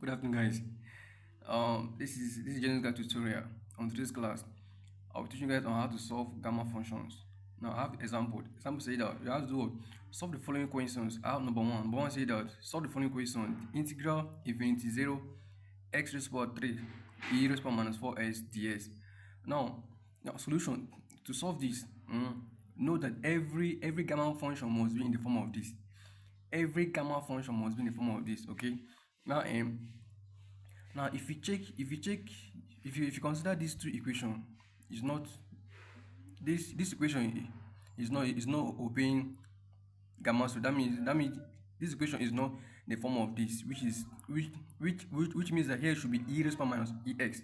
Good afternoon, guys. This is Genesis Guide tutorial. On today's class, I'll teach you guys on how to solve gamma functions. Now, I have example. Example say that you have to do solve the following equations. I have number one. Number one say that solve the following equation: integral infinity zero x raised to power 3 e raised to power minus 4s ds. Now, solution to solve this. Know that every gamma function must be in the form of this. Every gamma function must be in the form of this. Okay. Now, now, if you consider these two equation, is not this equation is not obeying gamma. So that means this equation is not the form of this, which means that here should be e raised power minus ex.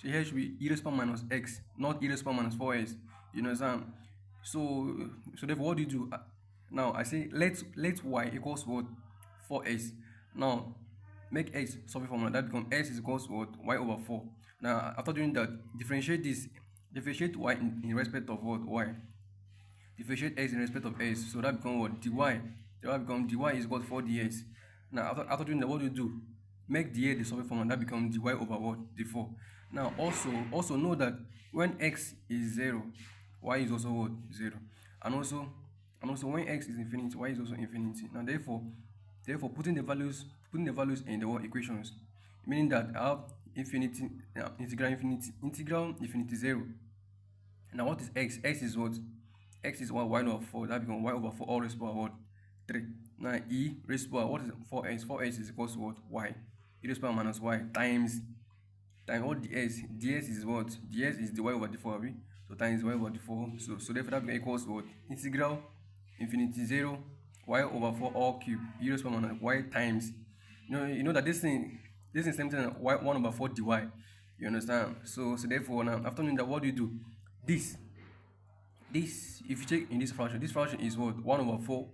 So here should be e raised power minus x, not e raised power minus 4s. You understand? So therefore, what do you do? Now I say let y equals what 4s. Now make x solve formula that becomes x is equals to what y over 4. Now after doing that, differentiate y in respect of what y, differentiate x in respect of s, so that becomes what dy. That becomes dy is equal to 4 ds. Now after doing that, what do you do? Make dA the solving formula, that becomes dy over what the 4. Now also know that when x is 0, y is also what 0. And also when x is infinity, y is also infinity. Now therefore putting the values in the equations, meaning that I have infinity, integral infinity 0. Now what is x? X is what? X is what? Y over 4. That becomes y over 4 all raised to power what? 3. Now e raised to power, what is 4x? 4x is equals to what? Y. E raised to power minus y times what ds? ds is what? ds is the y over the 4, right? So times y over the 4. So therefore that becomes equals to what? Integral infinity 0 y over 4 all cube e raised to power minus y times, you know that this is same thing as y 1 over 4 dy. You understand? So therefore now after doing that, what do you do? This if you check in this fraction is what? 1 over 4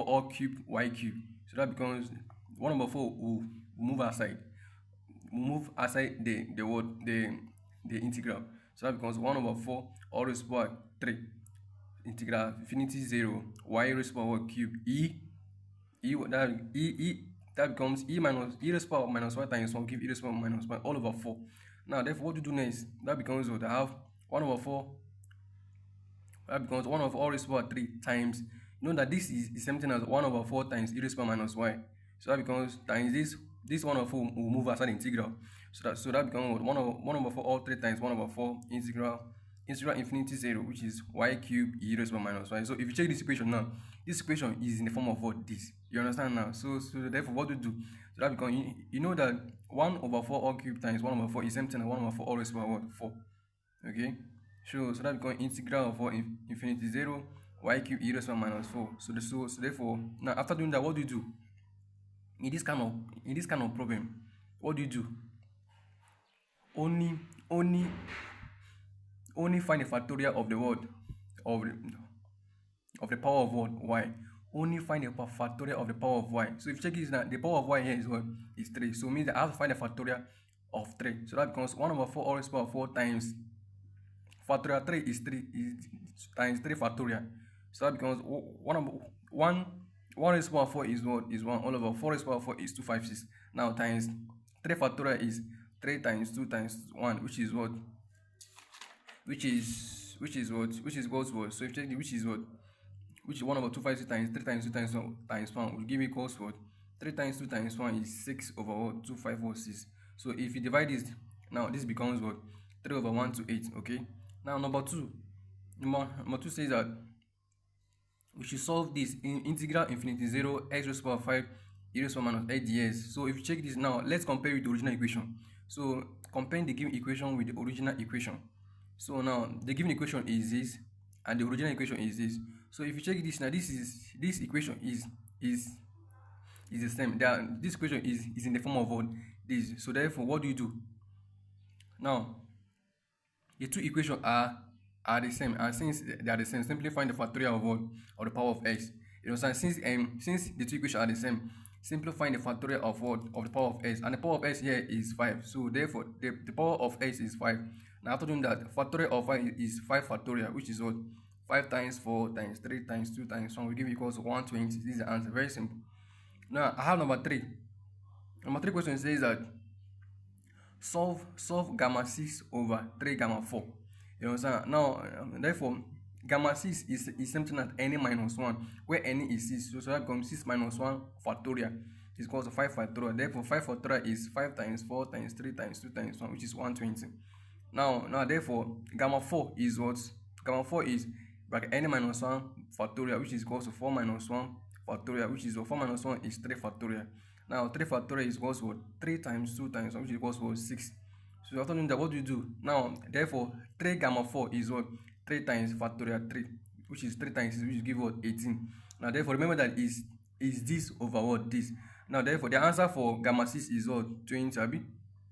all cube y cube. So that becomes 1 over 4 will move aside. Move aside the word the integral. So that becomes 1 over 4 all raised to power 3 integral infinity 0 y raised to power cube that becomes e raised to power minus y times 1 cube e raised to power minus 1 all over 4. Now therefore what you do next, that becomes what? I have 1 over 4, that becomes 1 over 4 all raised to power 3 times, you know that this is the same thing as 1 over 4 times e raised to power minus y. So that becomes times this 1 over 4 will move aside the integral. So that becomes what? 1 over 4 all 3 times 1 over 4 integral infinity 0, which is y cube e raised to power minus y. So if you check this equation now, this equation is in the form of what? This. You understand now? So therefore what to do? So that becomes, you know that 1 over 4 all cube times 1 over 4 is same thing as 1 over 4 all raised to power what? 4. Okay? So that becomes integral of what? Infinity 0 y cube e raised to power minus 4. So therefore now after doing that, what do you do? In this kind of problem, what do you do? Only find the factorial of the word of the power of what? Y. Only find the factorial of the power of y. So if you check this now, the power of y here is what? Is 3. So it means that I have to find the factorial of 3. So that becomes 1 over 4 all raised to power 4 times factorial 3 is 3 is times 3 factorial. So that becomes 1 raised to power 4 is what? Is 1 all over 4 raised to power 4 is 256. Now times 3 factorial is 3 times 2 times 1, which is what? Which is equals to what? So if you check which is what? Which is 1 over 256 times 3 times 2 times 1 will give me equals to what? 3 times 2 times 1 is 6 over what? 2546. So if you divide this, now this becomes what? 3 over 1 to 8. Okay. Now number 2 says that we should solve this in integral infinity 0 x raised to power 5 e raised to power minus 8 ds. So if you check this now, let's compare with the original equation. So compare the given equation with the original equation. So now the given equation is this and the original equation is this. So if you check this now, this equation is the same. This equation is in the form of what? This. So therefore what do you do? Now the two equations are the same, and since they are the same, simply find the factorial of what? Of the power of x. You know, since the two equations are the same, simply find the factorial of what? Of the power of x, and the power of x here is 5. So therefore the power of x is 5. Now after doing that, factorial of 5 is 5 factorial, which is what? 5 times 4 times 3 times 2 times 1 will give you equals to 120. This is the answer. Very simple. Now I have number 3. Number 3 question says that solve gamma 6 over 3 gamma 4. You understand? Now, therefore, gamma 6 is something at n minus 1, where n is 6. So that becomes 6 minus 1 factorial is equal to 5 factorial. Therefore, 5 factorial is 5 times 4 times 3 times 2 times 1, which is 120. Now, therefore, gamma 4 is what? Gamma 4 is bracket n minus 1 factorial, which is equal to 4 minus 1 factorial, which is 4 minus 1 is 3 factorial. Now, 3 factorial is equals to what? 3 times 2 times 1, which is equals to 6. So after doing that, what do you do? Now, therefore, 3 gamma 4 is what? 3 times factorial 3, which is 3 times 6, which give what? 18. Now, therefore, remember that is this over what? This. Now, therefore, the answer for gamma 6 is what? 20, abi?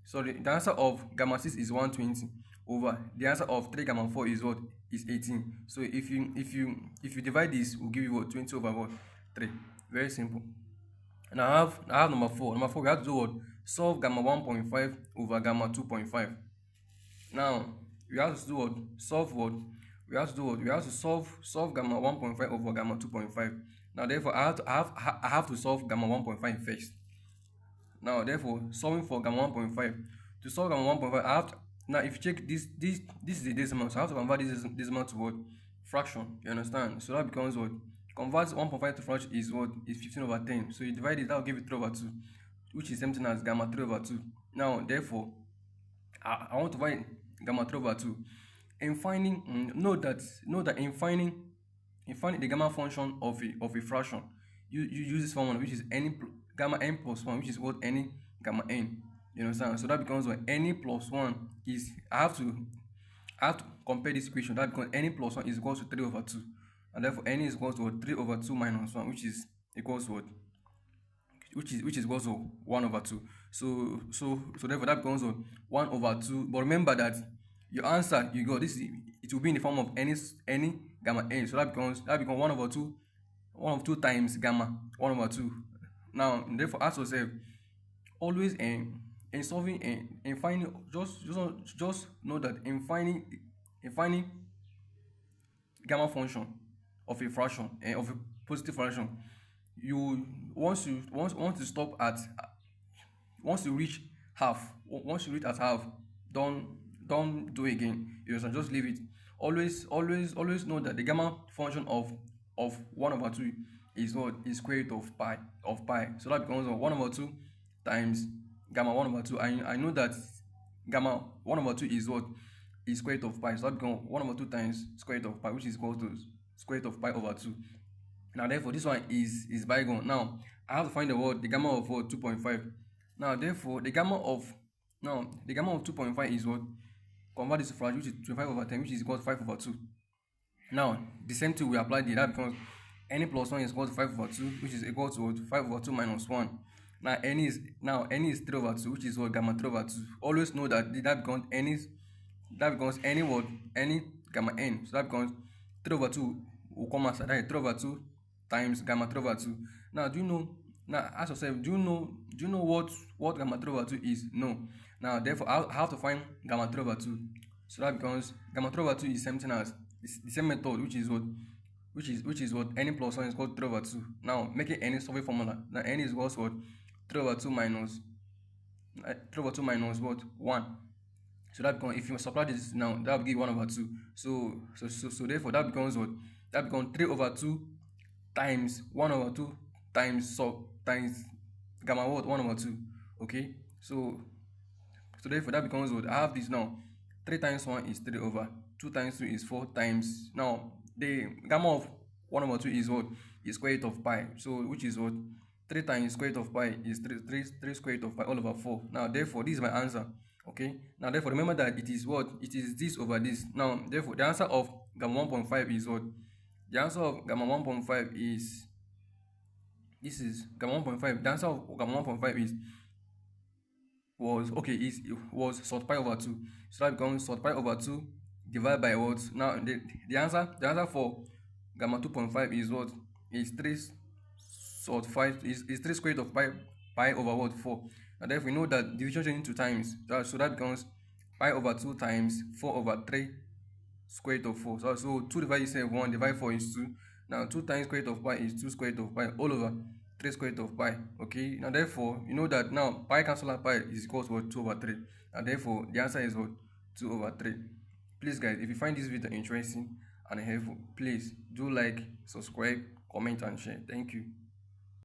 Sorry, the answer of gamma 6 is 120 over the answer of 3 gamma 4 is what? Is 18. So if you divide this, will give you what? 20 over what? 3. Very simple. And I have number 4. Number 4, we have to do what? Solve gamma 1.5 over gamma 2.5. Now, we have to do what? Solve what? We have to do what? We have to solve gamma 1.5 over gamma 2.5. Now, therefore, I have to solve gamma 1.5 first. Now, therefore, solving for gamma 1.5. To solve gamma 1.5, I have to, now if you check this is the decimal, so I have to convert this decimal to what? Fraction. You understand? So that becomes what? Convert 1.5 to fraction is what? Is 15 over 10. So you divide it, that will give it 3 over 2, which is something as gamma 3 over 2. Now, therefore, I want to find gamma 3 over 2. In finding, note that in finding the gamma function of a fraction, you use this formula, which is gamma n plus 1, which is what? Any gamma n. You understand? So that becomes what? Any plus 1 is, I have to compare this equation. That becomes any plus 1 is equals to 3 over 2. And therefore n is equals to what? 3 over 2 minus 1, which is equals to what? Which is equals to 1 over 2. So therefore that becomes what? 1 over 2. But remember that your answer you got, it will be in the form of any gamma n. So that becomes 1 over 2 times gamma 1 over 2. Now, therefore, ask yourself, always in solving in finding, just know that in finding gamma function of a fraction and of a positive fraction, you once you stop at, once you reach at half, don't do it again. You just leave it. Always know that the gamma function of 1 over 2 is what? Is square root of pi. So that becomes 1 over 2 times gamma 1 over 2. I know that gamma 1 over 2 is what? Is square root of pi. So that becomes 1 over 2 times square root of pi, which is equal to square root of pi over 2. Now, therefore, this one is bygone. Now, I have to find the gamma of what? 2.5. Now, therefore, the gamma of 2.5 is what? Convert this to fraction, which is 25 over 10, which is equal to 5 over 2. Now, the same thing we applied here. That becomes n plus 1 is equal to 5 over 2, which is equal to what? 5 over 2 minus 1. Now, n is 3 over 2, which is what? Gamma 3 over 2. Always know that becomes any what? Any gamma n. So that becomes 3 over 2 will come outside. That is 3 over 2 times gamma 3 over 2. Now, ask yourself, do you know what gamma 3 over 2 is? No. Now, therefore, I have to find gamma 3 over 2. So that becomes gamma 3 over 2 is something as the same method, which is what? N plus 1 is called 3 over 2. Now, making any solving formula. Now, n is equals what? 3 over 2 minus what? 1. So that becomes, if you subtract this now, that will give 1 over 2. So therefore that becomes what? That becomes 3 over 2 times 1 over 2 times gamma what? 1 over 2. Okay? So therefore that becomes what? I have this now. 3 times 1 is 3 over 2 times 2 is 4 times, now the gamma of 1 over 2 is what? Is square root of pi. So which is what? 3 times square root of pi is 3 square root of pi all over 4. Now, therefore, this is my answer. Okay? Now, therefore, remember that it is what? It is this over this. Now, therefore, the answer of gamma 1.5 is what? The answer of gamma 1.5 is, this is gamma 1.5. The answer of gamma 1.5 is, was sort pi over 2. So that becomes sort pi over 2 divided by what? Now, the answer for gamma 2.5 is what? Is 3 sort 5 is 3 square root of pi over what? 4. And therefore we know that division change into times. So that becomes pi over 2 times 4 over 3 square root of 4. So 2 divided itself 1, divide 4 is 2. Now 2 times square root of pi is 2 square root of pi all over 3 square root of pi. Okay, now therefore you know that now pi cancel out pi is equal to what? 2 over 3, and therefore the answer is what? 2 over 3. Please guys, if you find this video interesting and helpful, please do like, subscribe, comment and share. Thank you.